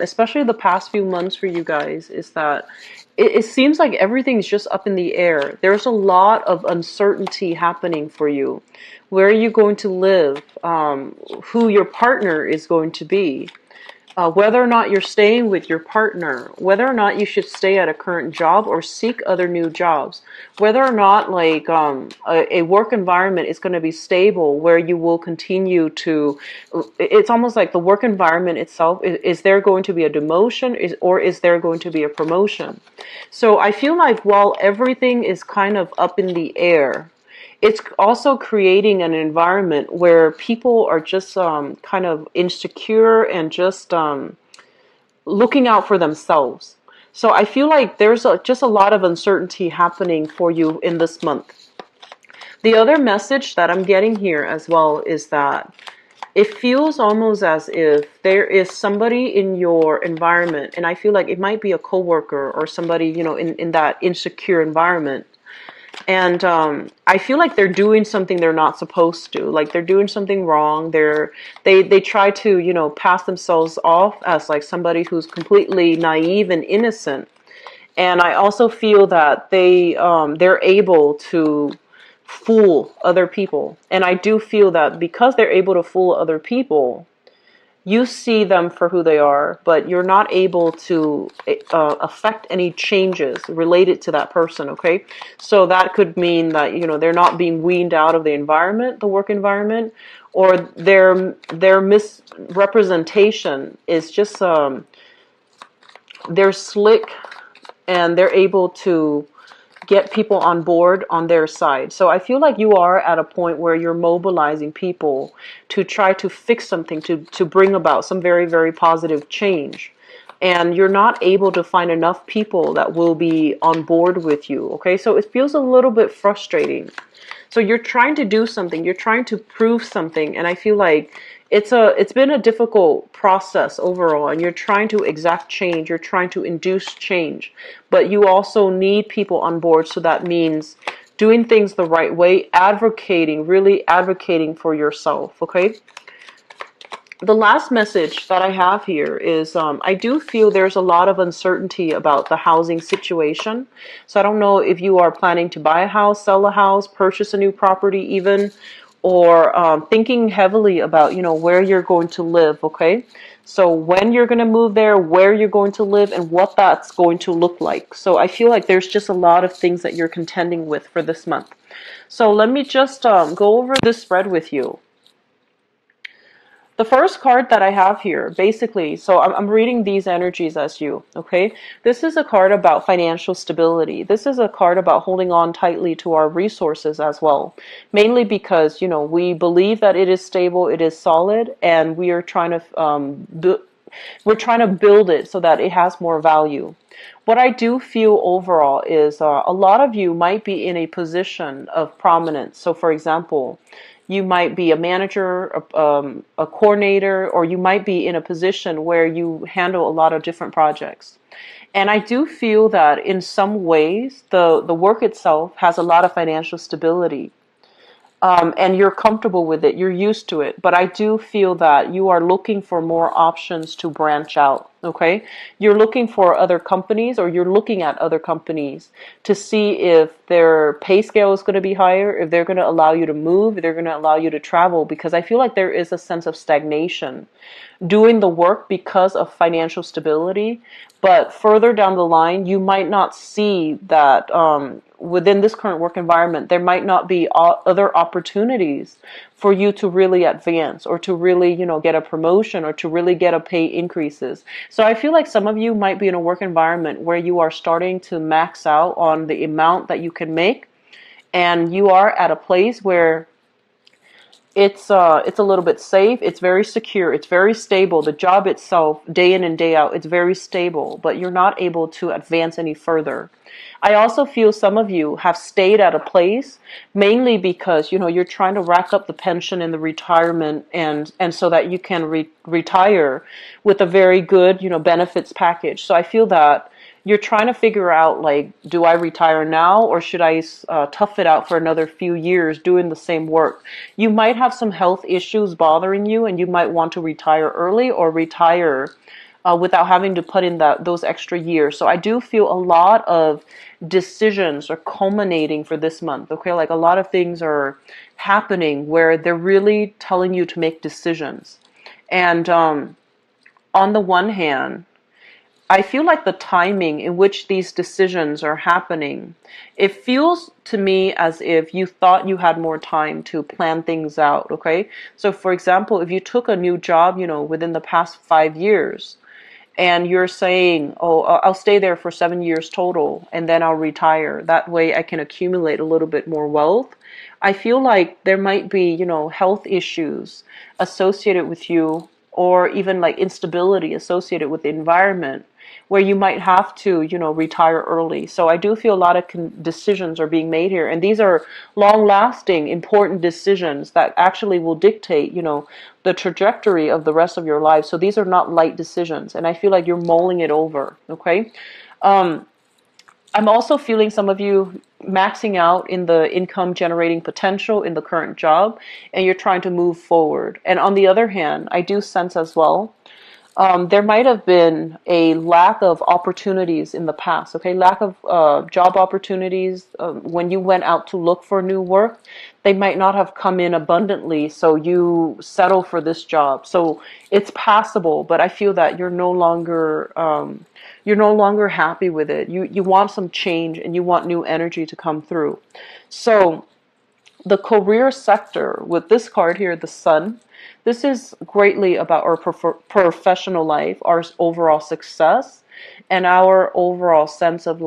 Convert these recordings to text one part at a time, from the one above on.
especially the past few months for you guys, is that it seems like everything's just up in the air. There's a lot of uncertainty happening for you. Where are you going to live? Who your partner is going to be? Whether or not you're staying with your partner, whether or not you should stay at a current job or seek other new jobs, whether or not like a work environment is going to be stable where you will continue to, it's almost like the work environment itself, is there going to be a demotion or is there going to be a promotion? So I feel like while everything is kind of up in the air, it's also creating an environment where people are just kind of insecure and just looking out for themselves. So I feel like there's just a lot of uncertainty happening for you in this month. The other message that I'm getting here as well is that it feels almost as if there is somebody in your environment, and I feel like it might be a coworker or somebody, in that insecure environment. And I feel like they're doing something they're not supposed to. Like they're doing something wrong. They try to, pass themselves off as like somebody who's completely naive and innocent. And I also feel that they're able to fool other people. And I do feel that because they're able to fool other people, you see them for who they are, but you're not able to affect any changes related to that person, okay? So that could mean that, they're not being weaned out of the environment, the work environment, or their misrepresentation is just, they're slick and they're able to get people on board on their side. So I feel like you are at a point where you're mobilizing people to try to fix something, to bring about some very, very positive change. And you're not able to find enough people that will be on board with you. Okay, so it feels a little bit frustrating. So you're trying to do something, you're trying to prove something, and I feel like it's been a difficult process overall, and you're trying to exact change, you're trying to induce change, but you also need people on board. So that means doing things the right way, really advocating for yourself, okay? The last message that I have here is I do feel there's a lot of uncertainty about the housing situation. So I don't know if you are planning to buy a house, sell a house, purchase a new property even, or thinking heavily about, where you're going to live, okay? So when you're going to move there, where you're going to live, and what that's going to look like. So I feel like there's just a lot of things that you're contending with for this month. So let me just go over this spread with you. The first card that I have here, basically, so I'm reading these energies as you, okay? This is a card about financial stability. This is a card about holding on tightly to our resources as well. Mainly because, we believe that it is stable, it is solid, and we are trying to, build it so that it has more value. What I do feel overall is a lot of you might be in a position of prominence. So, for example, you might be a manager, a coordinator, or you might be in a position where you handle a lot of different projects. And I do feel that in some ways, the work itself has a lot of financial stability. And you're comfortable with it, you're used to it. But I do feel that you are looking for more options to branch out, okay? You're looking for other companies, or you're looking at other companies to see if their pay scale is going to be higher, if they're going to allow you to move, if they're going to allow you to travel, because I feel like there is a sense of stagnation doing the work because of financial stability. But further down the line, you might not see that within this current work environment, there might not be other opportunities for you to really advance, or to really, get a promotion, or to really get a pay increases. So I feel like some of you might be in a work environment where you are starting to max out on the amount that you can make, and you are at a place where it's a little bit safe, it's very secure, it's very stable. The job itself, day in and day out, it's very stable, but you're not able to advance any further. I also feel some of you have stayed at a place mainly because, you're trying to rack up the pension and the retirement, and so that you can retire with a very good, benefits package. So I feel that you're trying to figure out, like, do I retire now, or should I tough it out for another few years doing the same work? You might have some health issues bothering you, and you might want to retire early or retire without having to put in those extra years. So I do feel a lot of decisions are culminating for this month. Okay, like a lot of things are happening where they're really telling you to make decisions. And on the one hand, I feel like the timing in which these decisions are happening, it feels to me as if you thought you had more time to plan things out, okay? So for example, if you took a new job, within the past 5 years, and you're saying, oh, I'll stay there for 7 years total, and then I'll retire. That way I can accumulate a little bit more wealth. I feel like there might be, health issues associated with you, or even like instability associated with the environment, where you might have to, retire early. So I do feel a lot of decisions are being made here. And these are long-lasting, important decisions that actually will dictate, the trajectory of the rest of your life. So these are not light decisions. And I feel like you're mulling it over, okay? I'm also feeling some of you maxing out in the income generating potential in the current job, and you're trying to move forward. And on the other hand, I do sense as well, there might have been a lack of opportunities in the past, okay? Lack of job opportunities. When you went out to look for new work, they might not have come in abundantly, so you settle for this job. So it's passable, but I feel that you're no longer happy with it. You want some change, and you want new energy to come through. So the career sector, with this card here, the Sun, this is greatly about our professional life, our overall success, and our overall sense of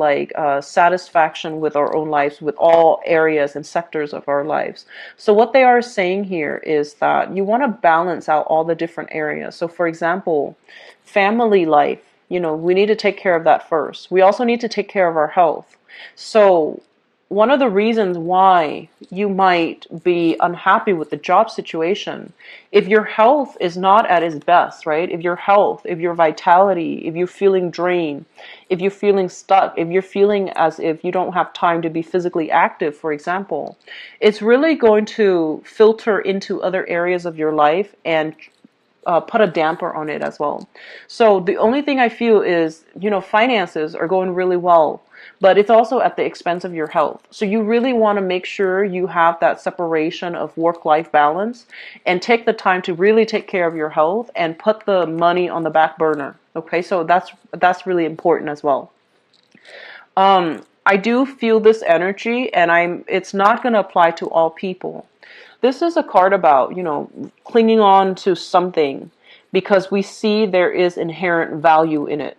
satisfaction with our own lives, with all areas and sectors of our lives. So what they are saying here is that you want to balance out all the different areas. So for example, family life, we need to take care of that first. We also need to take care of our health. So one of the reasons why you might be unhappy with the job situation, if your health is not at its best, right? If your health, if your vitality, if you're feeling drained, if you're feeling stuck, if you're feeling as if you don't have time to be physically active, for example, it's really going to filter into other areas of your life and put a damper on it as well. So the only thing I feel is, finances are going really well, but it's also at the expense of your health. So you really want to make sure you have that separation of work-life balance and take the time to really take care of your health and put the money on the back burner. Okay, so that's really important as well. I do feel this energy, and it's not going to apply to all people. This is a card about, clinging on to something because we see there is inherent value in it.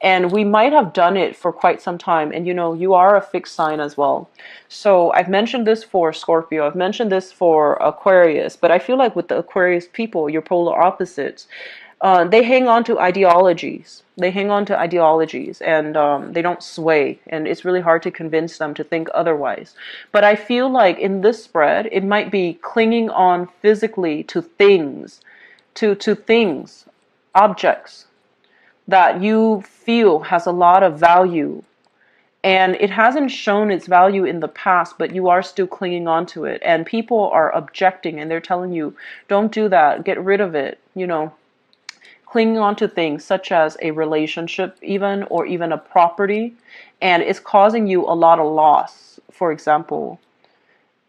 And we might have done it for quite some time. And you are a fixed sign as well. So I've mentioned this for Scorpio. I've mentioned this for Aquarius. But I feel like with the Aquarius people, your polar opposites, they hang on to ideologies. They hang on to ideologies, and they don't sway. And it's really hard to convince them to think otherwise. But I feel like in this spread, it might be clinging on physically to things, to things, objects, that you feel has a lot of value, and it hasn't shown its value in the past, but you are still clinging on to it, and people are objecting, and they're telling you, don't do that, get rid of it, clinging on to things such as a relationship or even a property, and it's causing you a lot of loss, for example,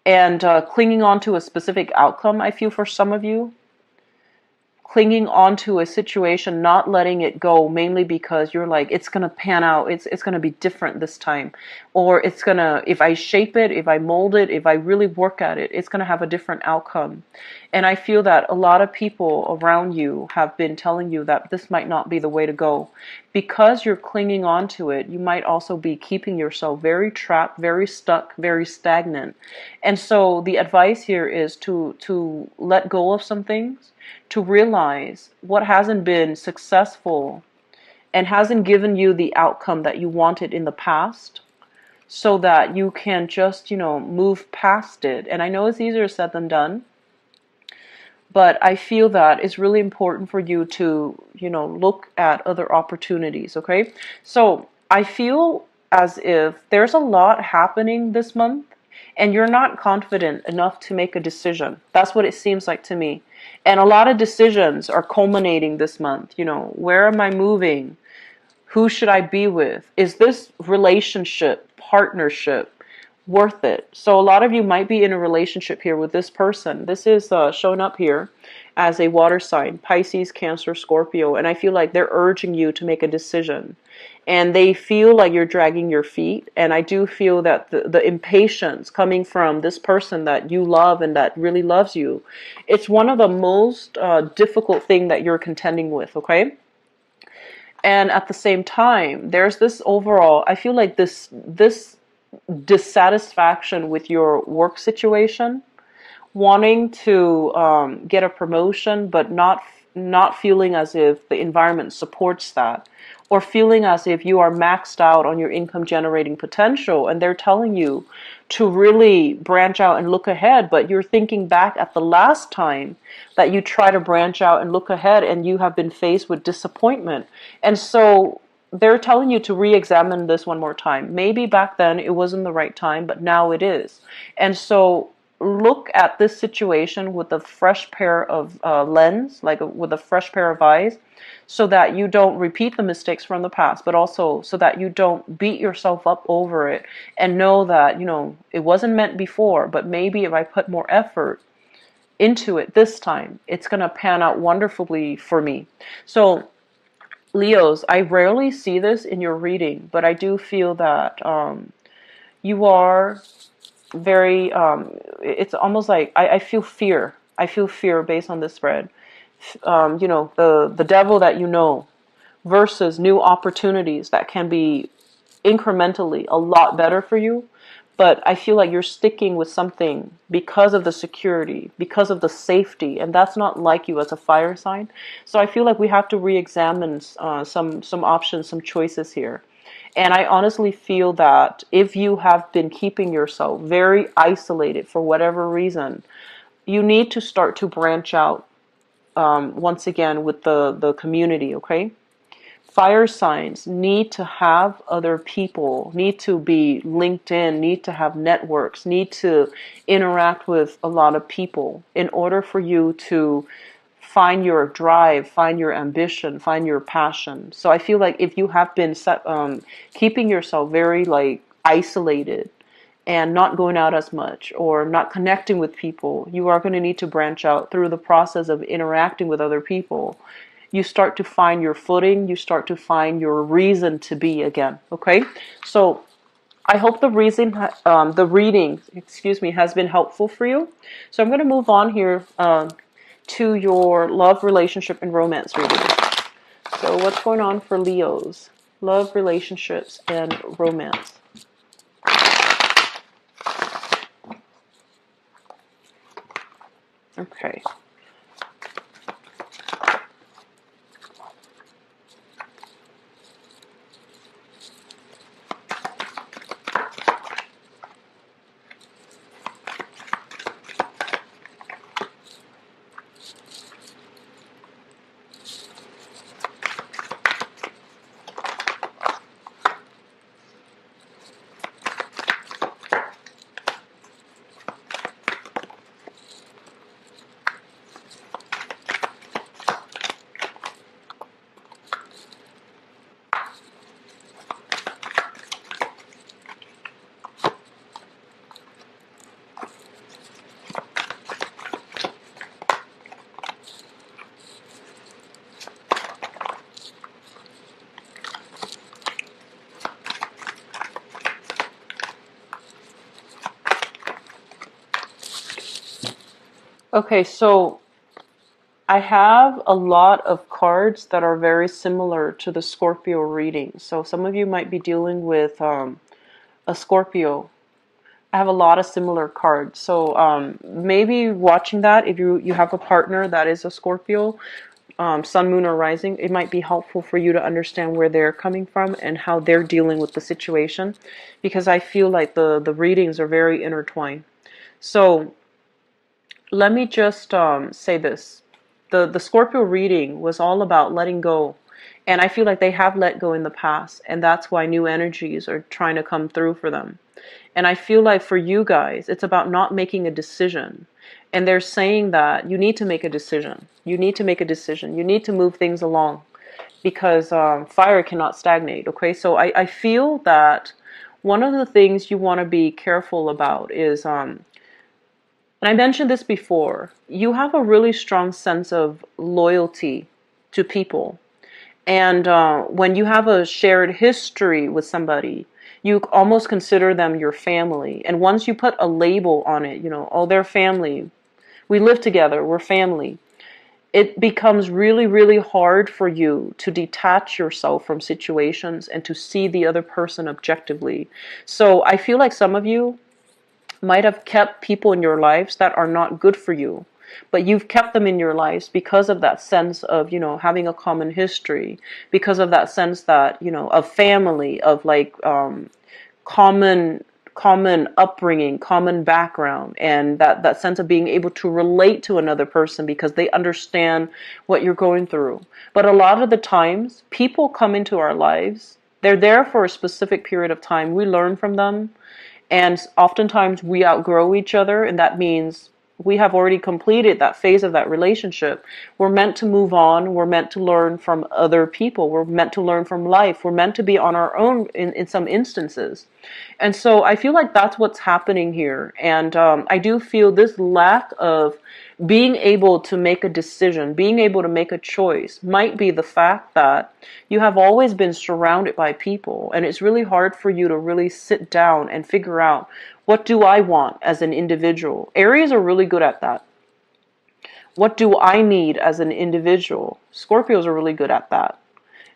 and clinging on to a specific outcome, I feel, for some of you, clinging on to a situation, not letting it go, mainly because you're like, it's going to pan out, it's going to be different this time, or it's going to, if I shape it, if I mold it, if I really work at it, it's going to have a different outcome. And I feel that a lot of people around you have been telling you that this might not be the way to go. Because you're clinging on to it, you might also be keeping yourself very trapped, very stuck, very stagnant. And so the advice here is to let go of some things, to realize what hasn't been successful and hasn't given you the outcome that you wanted in the past, so that you can just, move past it. And I know it's easier said than done, but I feel that it's really important for you to, look at other opportunities, okay? So I feel as if there's a lot happening this month, and you're not confident enough to make a decision. That's what it seems like to me. And a lot of decisions are culminating this month. You know, where am I moving? Who should I be with? Is this relationship, partnership worth it? So a lot of you might be in a relationship here with this person. This is showing up here as a water sign, Pisces, Cancer, Scorpio. And I feel like they're urging you to make a decision. And they feel like you're dragging your feet. And I do feel that the impatience coming from this person that you love and that really loves you, it's one of the most difficult thing that you're contending with, okay? And at the same time, there's this overall, I feel like this dissatisfaction with your work situation, wanting to get a promotion, but not feeling as if the environment supports that, or feeling as if you are maxed out on your income generating potential, and they're telling you to really branch out and look ahead, but you're thinking back at the last time that you try to branch out and look ahead and you have been faced with disappointment. And so they're telling you to re-examine this one more time. Maybe back then it wasn't the right time, but now it is. And so look at this situation with a fresh pair of lens, like with a fresh pair of eyes, so that you don't repeat the mistakes from the past, but also so that you don't beat yourself up over it, and know that, you know, it wasn't meant before, but maybe if I put more effort into it this time, it's going to pan out wonderfully for me. So Leos, I rarely see this in your reading, but I do feel that you are very, it's almost like I feel fear. I feel fear based on this spread. You know, the devil that you know versus new opportunities that can be incrementally a lot better for you. But I feel like you're sticking with something because of the security, because of the safety, and that's not like you as a fire sign. So I feel like we have to re-examine some options, some choices here. And I honestly feel that if you have been keeping yourself very isolated for whatever reason, you need to start to branch out once again with the community, okay? Fire signs need to have other people, need to be linked in, need to have networks, need to interact with a lot of people in order for you to find your drive, find your ambition, find your passion. So I feel like if you have been keeping yourself very like isolated and not going out as much or not connecting with people, you are going to need to branch out through the process of interacting with other people. You start to find your footing, you start to find your reason to be again, okay? So I hope the reading, excuse me, has been helpful for you. So I'm going to move on here to your love, relationship, and romance reading. So what's going on for Leos? Love, relationships, and romance. Okay. Okay, so I have a lot of cards that are very similar to the Scorpio reading. So some of you might be dealing with a Scorpio. I have a lot of similar cards. So maybe watching that, if you have a partner that is a Scorpio, sun, moon, or rising, it might be helpful for you to understand where they're coming from and how they're dealing with the situation. Because I feel like the readings are very intertwined. So let me just say this. The Scorpio reading was all about letting go. And I feel like they have let go in the past. And that's why new energies are trying to come through for them. And I feel like for you guys, it's about not making a decision. And they're saying that you need to make a decision. You need to make a decision. You need to move things along because fire cannot stagnate. Okay, so I feel that one of the things you want to be careful about is, and I mentioned this before, you have a really strong sense of loyalty to people. And when you have a shared history with somebody, you almost consider them your family. And once you put a label on it, oh, they're family. We live together. We're family. It becomes really, really hard for you to detach yourself from situations and to see the other person objectively. So I feel like some of you might have kept people in your lives that are not good for you, but you've kept them in your lives because of that sense of, having a common history, because of that sense that, of family, of like common upbringing, common background, and that sense of being able to relate to another person because they understand what you're going through. But a lot of the times, people come into our lives, they're there for a specific period of time. We learn from them, and oftentimes we outgrow each other, and that means we have already completed that phase of that relationship. We're meant to move on. We're meant to learn from other people. We're meant to learn from life. We're meant to be on our own in some instances. And so I feel like that's what's happening here. And I do feel this lack of being able to make a decision, being able to make a choice might be the fact that you have always been surrounded by people, and it's really hard for you to really sit down and figure out, what do I want as an individual? Aries are really good at that. What do I need as an individual? Scorpios are really good at that.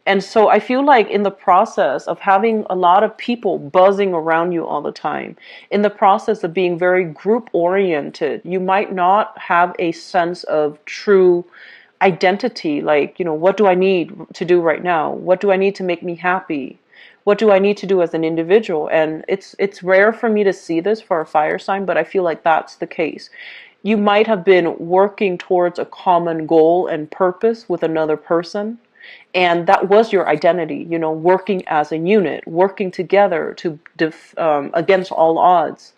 And so I feel like in the process of having a lot of people buzzing around you all the time, in the process of being very group oriented, you might not have a sense of true identity. Like, what do I need to do right now? What do I need to make me happy? What do I need to do as an individual? And it's rare for me to see this for a fire sign, but I feel like that's the case. You might have been working towards a common goal and purpose with another person, and that was your identity, working as a unit, working together to against all odds.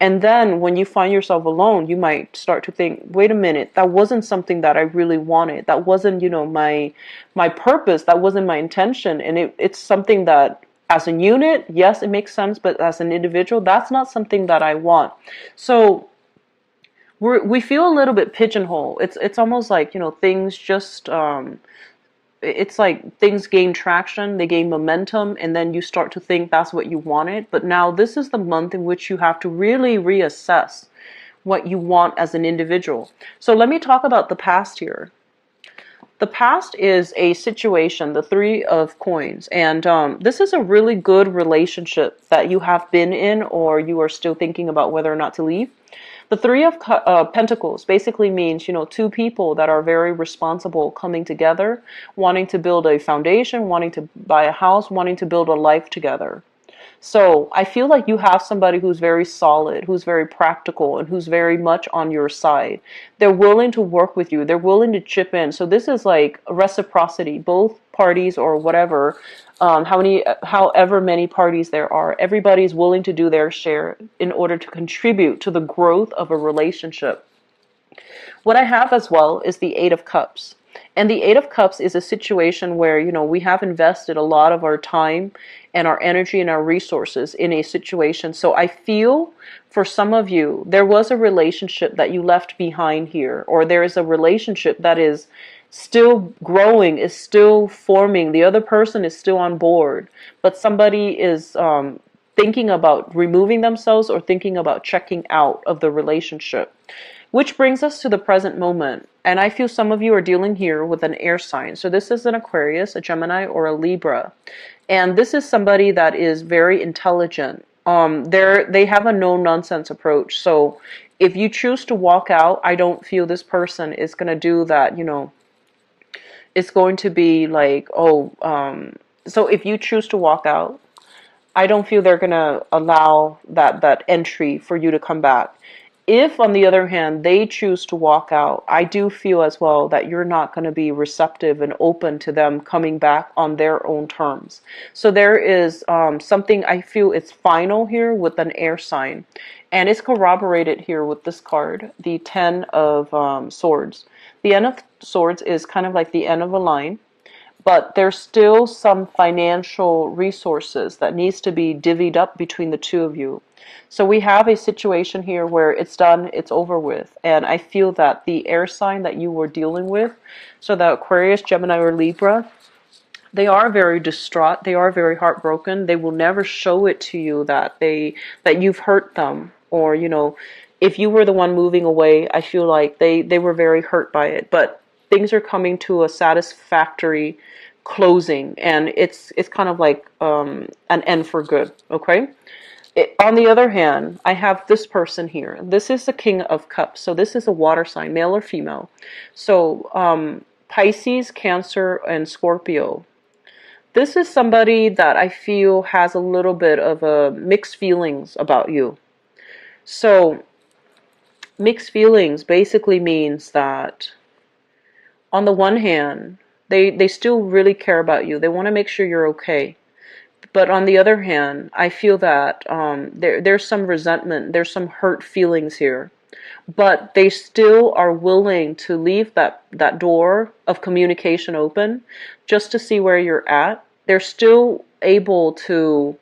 And then when you find yourself alone, you might start to think, wait a minute, that wasn't something that I really wanted. That wasn't, my purpose. That wasn't my intention. And it's something that as a unit, yes, it makes sense. But as an individual, that's not something that I want. So we feel a little bit pigeonholed. It's almost like, things just, it's like things gain traction, they gain momentum, and then you start to think that's what you wanted. But now this is the month in which you have to really reassess what you want as an individual. So let me talk about the past here. The past is a situation, the Three of Coins, and this is a really good relationship that you have been in, or you are still thinking about whether or not to leave. The Three of Pentacles basically means, two people that are very responsible coming together, wanting to build a foundation, wanting to buy a house, wanting to build a life together. So I feel like you have somebody who's very solid, who's very practical, and who's very much on your side. They're willing to work with you. They're willing to chip in. So this is like reciprocity. Both parties, or whatever, however many parties there are, everybody's willing to do their share in order to contribute to the growth of a relationship. What I have as well is the Eight of Cups. And the Eight of Cups is a situation where, we have invested a lot of our time and our energy and our resources in a situation. So I feel for some of you, there was a relationship that you left behind here, or there is a relationship that is still growing, is still forming. The other person is still on board, but somebody is thinking about removing themselves or thinking about checking out of the relationship. Which brings us to the present moment. And I feel some of you are dealing here with an air sign. So this is an Aquarius, a Gemini, or a Libra. And this is somebody that is very intelligent. They have a no-nonsense approach. So if you choose to walk out, I don't feel this person is going to do that, it's going to be like, so if you choose to walk out, I don't feel they're going to allow that entry for you to come back. If, on the other hand, they choose to walk out, I do feel as well that you're not going to be receptive and open to them coming back on their own terms. So there is something I feel it's final here with an air sign. And it's corroborated here with this card, the Ten of Swords. The Ten of Swords is kind of like the end of a line, but there's still some financial resources that needs to be divvied up between the two of you. So we have a situation here where it's done, it's over with. And I feel that the air sign that you were dealing with, so the Aquarius, Gemini, or Libra, they are very distraught. They are very heartbroken. They will never show it to you that you've hurt them, or, you know, if you were the one moving away, I feel like they were very hurt by it. But things are coming to a satisfactory closing, and it's kind of like an end for good. Okay. On the other hand, I have this person here. This is the King of Cups. So this is a water sign, male or female. So Pisces, Cancer, and Scorpio. This is somebody that I feel has a little bit of a mixed feelings about you. So mixed feelings basically means that on the one hand, they still really care about you. They want to make sure you're okay. But on the other hand, I feel that there's some resentment, there's some hurt feelings here. But they still are willing to leave that door of communication open just to see where you're at. They're still able to,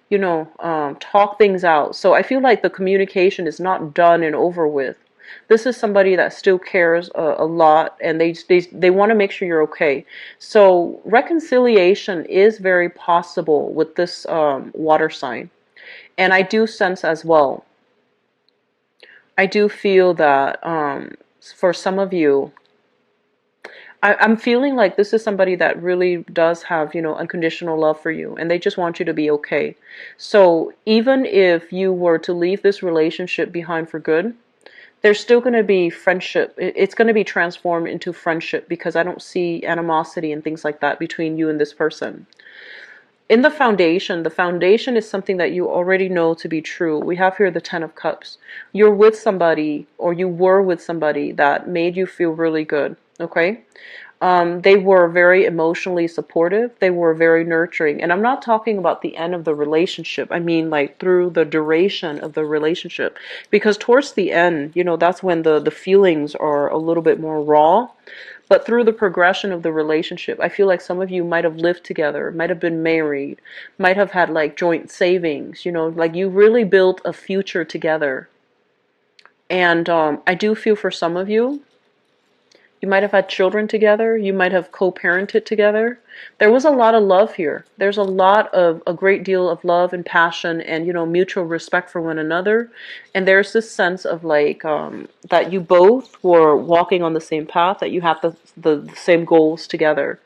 you know, talk things out. So I feel like the communication is not done and over with. This is somebody that still cares a lot, and they want to make sure you're okay. So reconciliation is very possible with this water sign. And I do sense as well, I do feel that for some of you, I'm feeling like this is somebody that really does have, you know, unconditional love for you, and they just want you to be okay. So even if you were to leave this relationship behind for good, there's still going to be friendship. It's going to be transformed into friendship, because I don't see animosity and things like that between you and this person. In the foundation is something that you already know to be true. We have here the Ten of Cups. You're with somebody, or you were with somebody that made you feel really good, okay? They were very emotionally supportive. They were very nurturing. And I'm not talking about the end of the relationship. I mean, like, through the duration of the relationship. Because towards the end, you know, that's when the feelings are a little bit more raw. But through the progression of the relationship, I feel like some of you might have lived together, might have been married, might have had like joint savings, you know, like you really built a future together. And I do feel for some of you, you might have had children together. You might have co-parented together. There was a lot of love here. There's a great deal of love and passion and, you know, mutual respect for one another. And there's this sense of like, that you both were walking on the same path, that you have the same goals together.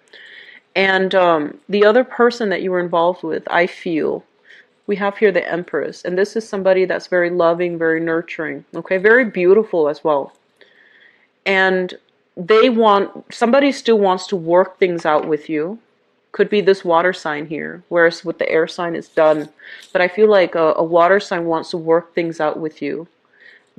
And the other person that you were involved with, I feel, we have here the Empress. And this is somebody that's very loving, very nurturing, okay, very beautiful as well. And somebody still wants to work things out with you. Could be this water sign here, whereas with the air sign it's done. But I feel like a water sign wants to work things out with you.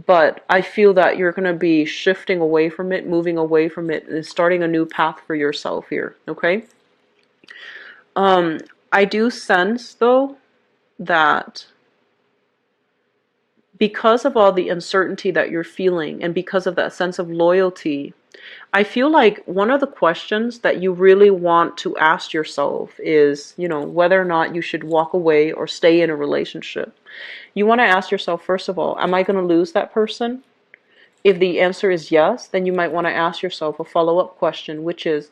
But I feel that you're going to be shifting away from it, moving away from it, and starting a new path for yourself here, okay? I do sense, though, that because of all the uncertainty that you're feeling, and because of that sense of loyalty, I feel like one of the questions that you really want to ask yourself is, you know, whether or not you should walk away or stay in a relationship. You want to ask yourself, first of all, am I going to lose that person? If the answer is yes, then you might want to ask yourself a follow-up question, which is,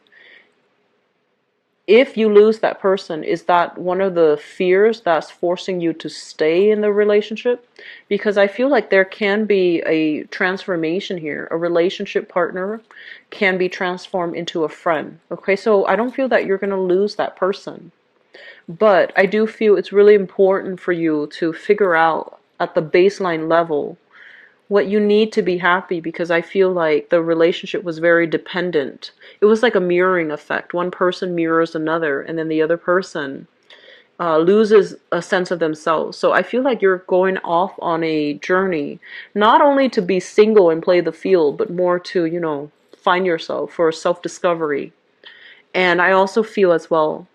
if you lose that person, is that one of the fears that's forcing you to stay in the relationship? Because I feel like there can be a transformation here. A relationship partner can be transformed into a friend. Okay, so I don't feel that you're going to lose that person. But I do feel it's really important for you to figure out at the baseline level what you need to be happy, because I feel like the relationship was very dependent. It was like a mirroring effect. One person mirrors another, and then the other person loses a sense of themselves. So I feel like you're going off on a journey, not only to be single and play the field, but more to, find yourself for self-discovery. And I also feel as well,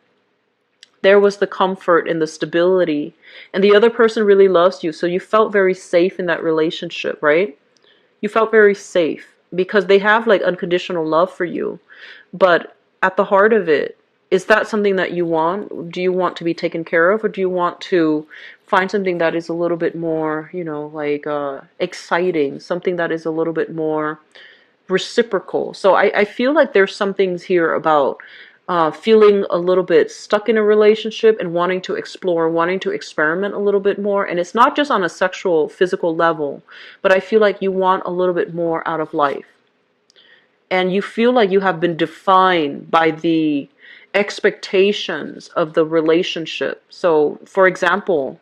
there was the comfort and the stability, and the other person really loves you. So you felt very safe in that relationship, right? You felt very safe because they have like unconditional love for you. But at the heart of it, is that something that you want? Do you want to be taken care of, or do you want to find something that is a little bit more, exciting, something that is a little bit more reciprocal? So I feel like there's some things here about feeling a little bit stuck in a relationship and wanting to explore, wanting to experiment a little bit more. And it's not just on a sexual, physical level, but I feel like you want a little bit more out of life. And you feel like you have been defined by the expectations of the relationship. So, for example,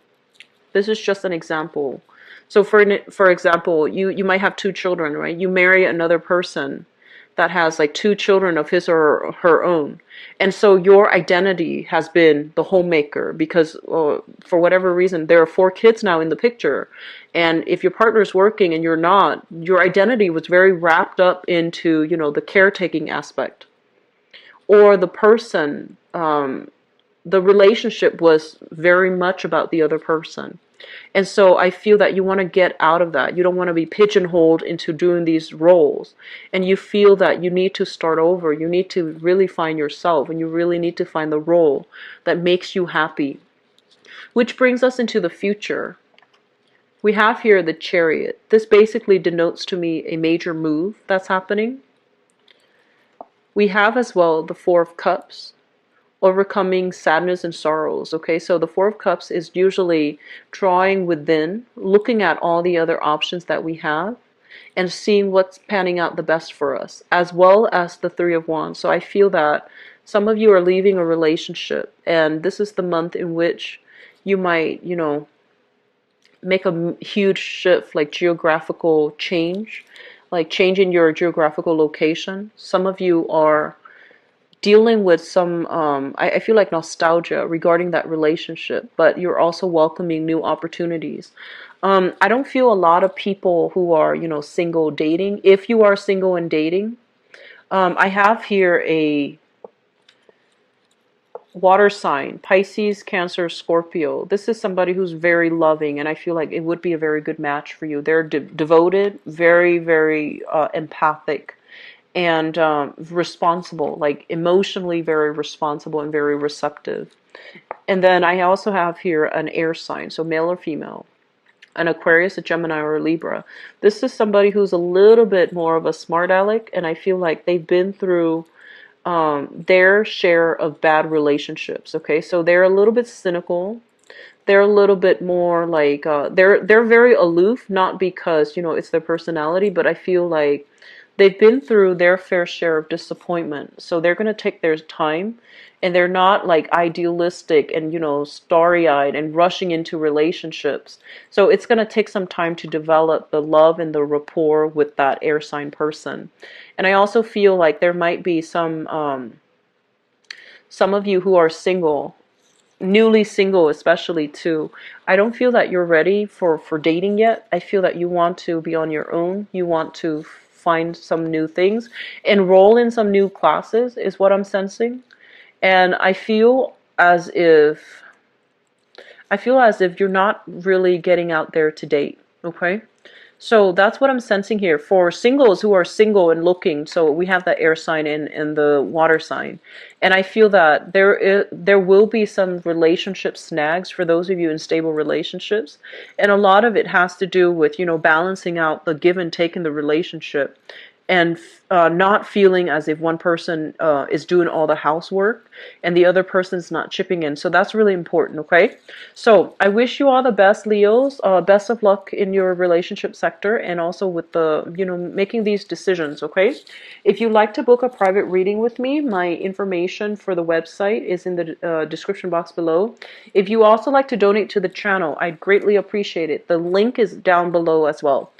this is just an example. So, for example, you might have two children, right? You marry another person that has like two children of his or her own. And so your identity has been the homemaker because for whatever reason, there are four kids now in the picture. And if your partner's working and you're not, your identity was very wrapped up into, the caretaking aspect. Or the person, the relationship was very much about the other person. And so I feel that you want to get out of that. You don't want to be pigeonholed into doing these roles. And you feel that you need to start over. You need to really find yourself, and you really need to find the role that makes you happy. Which brings us into the future. We have here the Chariot. This basically denotes to me a major move that's happening. We have as well the Four of Cups, overcoming sadness and sorrows. Okay, so the Four of Cups is usually drawing within, looking at all the other options that we have, and seeing what's panning out the best for us, as well as the Three of Wands. So I feel that some of you are leaving a relationship, and this is the month in which you might, make a huge shift, like geographical change, like changing your geographical location. Some of you are dealing with some, I feel like nostalgia regarding that relationship, but you're also welcoming new opportunities. I don't feel a lot of people who are, single dating. If you are single and dating, I have here a water sign, Pisces, Cancer, Scorpio. This is somebody who's very loving, and I feel like it would be a very good match for you. They're devoted, very, very empathic, and responsible, like emotionally very responsible and very receptive. And then I also have here an air sign, so male or female, an Aquarius, a Gemini, or a Libra. This is somebody who's a little bit more of a smart aleck, and I feel like they've been through their share of bad relationships. Okay, so they're a little bit cynical. They're a little bit more like they're very aloof, not because it's their personality, but I feel like they've been through their fair share of disappointment. So they're going to take their time, and they're not like idealistic and, starry-eyed and rushing into relationships. So it's going to take some time to develop the love and the rapport with that air sign person. And I also feel like there might be some of you who are single, newly single especially too. I don't feel that you're ready for dating yet. I feel that you want to be on your own. You want to find some new things, enroll in some new classes is what I'm sensing. And I feel as if you're not really getting out there to date. Okay, so that's what I'm sensing here for singles who are single and looking. So we have the air sign and the water sign, and I feel that there will be some relationship snags for those of you in stable relationships, and a lot of it has to do with balancing out the give and take in the relationship, and not feeling as if one person is doing all the housework and the other person's not chipping in. So that's really important, okay? So I wish you all the best, Leos. Best of luck in your relationship sector and also with the, making these decisions, okay? If you'd like to book a private reading with me, my information for the website is in the description box below. If you also like to donate to the channel, I'd greatly appreciate it. The link is down below as well.